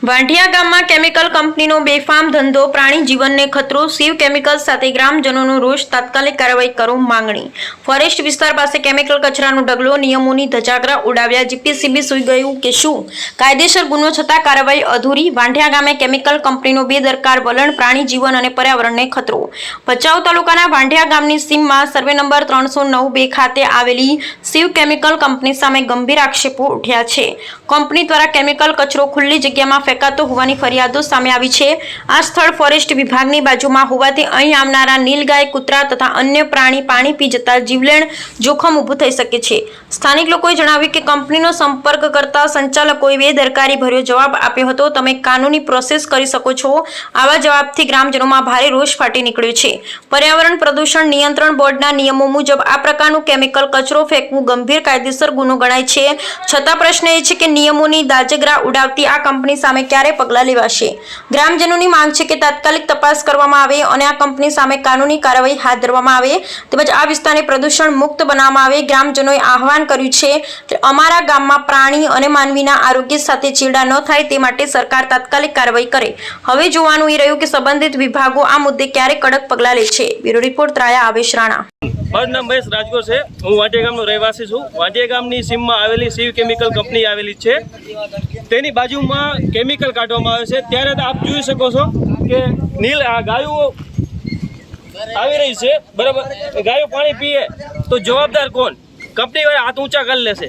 વાંઢિયા ગામમાં કેમિકલ કંપનીનો બેફામ ધંધો, પ્રાણી જીવનને ખતરો, શિવ કેમિકલ્સ સાથે ગ્રામજનોનો રોષ, તાત્કાલિક કાર્યવાહી કરો માંગણી। ફોરેસ્ટ વિસ્તાર પાસે કેમિકલ કચરાનો ઢગલો, નિયમોની ધજાગરા ઉડાવ્યા, જીપીસીબી સૂઈ ગયું કે શું? કાયદેસર ગુનો છતાં કાર્યવાહી અધૂરી। વાંઢિયા ગામે કેમિકલ કંપનીનો બેદરકાર વલણ, પ્રાણી જીવન અને પર્યાવરણને ખતરો। ભચાઉ તાલુકાના વાંઢિયા ગામની સીમમાં સર્વે નંબર 309-2 ખાતે આવેલી શિવ કેમિકલ કંપની સામે ગંભીર આક્ષેપો ઉઠ્યા છે। કંપની દ્વારા કેમિકલ કચરો ખુલ્લી જગ્યામાં ફેંકાતો હોવાની ફરિયાદો સામે આવી છે। આ સ્થળ ફોરેસ્ટ વિભાગની બાજુમાં હોવાથી અહીં આવનારા નીલગાય, કૂતરા તથા અન્ય પ્રાણી પાણી પી જતા જીવલેણ જોખમ ઊભું થઈ શકે છે। સ્થાનિક લોકોએ જણાવ્યું કે કંપનીનો સંપર્ક કરતા સંચાલકોએ બેદરકારી ભર્યો જવાબ આપ્યો હતો। તમે કાનૂની પ્રોસેસ કરી શકો છો। આવા જવાબથી ગ્રામજનોમાં ભારે રોષ ફાટી નીકળ્યો છે। પર્યાવરણ પ્રદૂષણ નિયંત્રણ બોર્ડના નિયમો મુજબ આ પ્રકારનું કેમિકલ કચરો ફેંકવું ગંભીર કાયદેસર ગુનો ગણાય છે। છતાં પ્રશ્ન એ છે કે નિયમોની દાજગરા ઉડાવતી આ કંપની સામે ક્યારે પગલાં લેવાશે? ગ્રામજનોની માંગ છે કે તાત્કાલિક તપાસ કરવામાં આવે અને આ કંપની સામે કાનૂની કાર્યવાહી હાથ ધરવામાં આવે, તેમજ આ વિસ્તારને પ્રદૂષણ મુક્ત બનાવવામાં આવે। ગ્રામજનોએ આહવાન કર્યું છે કે અમારા ગામમાં પ્રાણી અને માનવીના આરોગ્ય સાથે ચેડા ન થાય તે માટે સરકાર તાત્કાલિક કાર્યવાહી કરે। હવે જોવાનું એ રહ્યું કે સંબંધિત વિભાગો આ મુદ્દે ક્યારે કડક પગલાં લે છે। બ્યુરો રિપોર્ટ ત્રાયા આવેશ રાણા। મારું નામ મહેશ રાજગોર છે। હું વાંઢિયા ગામનો રહેવાસી છું। વાંઢિયા ગામની સીમમાં આવેલી શિવ કેમિકલ કંપની આવેલી છે। તેની બાજુમાં કેમિકલ કાઢવામાં આવે છે। ત્યારે આપ જોઈ શકો છો કે ગાયો આવી રહી છે, બરાબર। ગાયો પાણી પીએ તો જવાબદાર કોણ? કંપનીવાળા હાથ ઊંચા કરી લેશે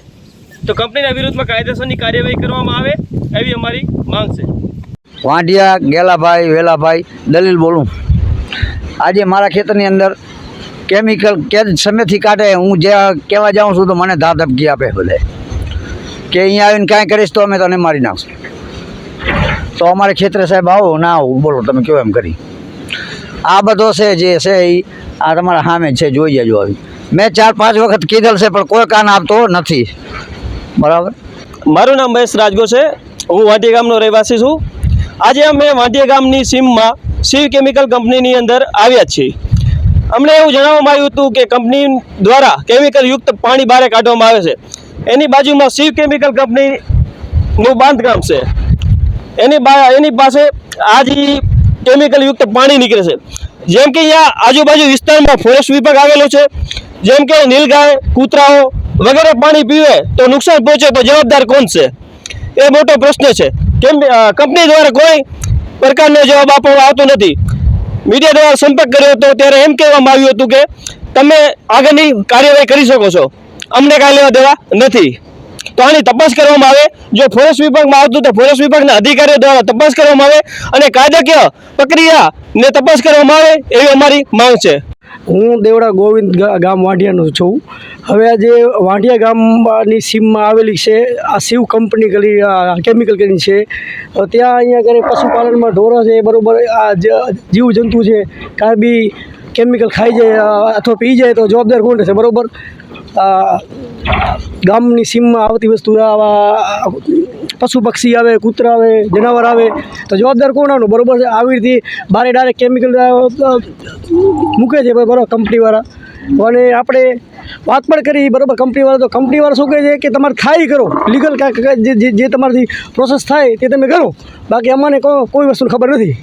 તો કંપનીના વિરુદ્ધમાં કાયદેસરની કાર્યવાહી કરવામાં આવે એવી અમારી માંગ છે। વાંઢિયા ગેલાભાઈ વેલાભાઈ દલીલ બોલું। આજે મારા ખેતરની અંદર કેમિકલ કે સમયથી કાઢે, હું જે કહેવા જાઉં છું તો મને ધમકી આપે બધે કે અહીંયા આવીને કાંઈ કરીશ તો અમે તને મારી નાખશું। તો અમારે ખેતરે સાહેબ આવો ના આવું બોલો, તમે કહો એમ કરી। આ બધો છે જે છે એ આ તમારા સામે છે, જોઈ જજો। આવી મેં 4-5 વખત કીધેલ છે પણ કોઈ કાન આપતો નથી, બરાબર। મારું નામ મહેશ રાજગોર છે। હું વાંઢિયા ગામનો રહેવાસી છું। આજે અમે વાંઢિયા ગામની સીમમાં શિવ કેમિકલ કંપનીની અંદર આવ્યા છીએ। અમને એવું જણાવવામાં આવ્યું હતું કે કંપની દ્વારા કેમિકલ યુક્ત પાણી બહાર કાઢવામાં આવે છે। એની બાજુમાં શિવ કેમિકલ કંપનીનું બાંધકામ છે। એની પાસે આ જે કેમિકલ યુક્ત પાણી નીકળે છે, જેમ કે અહીંયા આજુબાજુ વિસ્તારમાં ફોરેસ્ટ વિભાગ આવેલો છે। જેમ કે નીલગાય, કૂતરાઓ વગેરે પાણી પીવે તો નુકસાન પહોંચે તો જવાબદાર કોણ છે? એ મોટો પ્રશ્ન છે। કેમ કંપની દ્વારા કોઈ પ્રકારનો જવાબ આપવામાં આવતો નથી। મીડિયા દ્વારા સંપર્ક કર્યો હતો ત્યારે એમ કહેવામાં આવ્યું હતું કે તમે આગળની કાર્યવાહી કરી શકો છો, અમને કાંઈ લેવા દેવા નથી। તો આની તપાસ કરવામાં આવે। જો ફોરેસ્ટ વિભાગમાં આવતું તો ફોરેસ્ટ વિભાગના અધિકારીઓ દ્વારા તપાસ કરવામાં આવે અને કાયદાકીય પ્રક્રિયાને તપાસ કરવામાં આવે એવી અમારી માંગ છે। હું દેવડા ગોવિંદ ગામ વાંઢિયાનો છું। હવે આજે વાંઢિયા ગામની સીમમાં આવેલી છે આ શિવ કંપની કેમિકલ કરીને છે। ત્યાં અહીંયા ઘરે પશુપાલનમાં ઢોરો છે, બરાબર। આ જીવજંતુ છે, કાંઈ બી કેમિકલ ખાઈ જાય અથવા પી જાય તો જવાબદાર કોણ રહેશે, બરાબર। ગામની સીમમાં આવતી વસ્તુ આવા પશુ પક્ષી આવે, કૂતરા આવે, જનાવર આવે તો જવાબદાર કોણ આવવાનું, બરાબર છે। આવી રીતે બારે ડાયરેક્ટ કેમિકલ મૂકે છે, બરાબર, કંપનીવાળા। અને આપણે વાત પણ કરી, બરાબર, કંપનીવાળા તો કંપનીવાળા શું કહે છે કે તમારે થાય કરો, લીગલ જે તમારાથી પ્રોસેસ થાય તે તમે કરો, બાકી અમને કોઈ વસ્તુની ખબર નથી।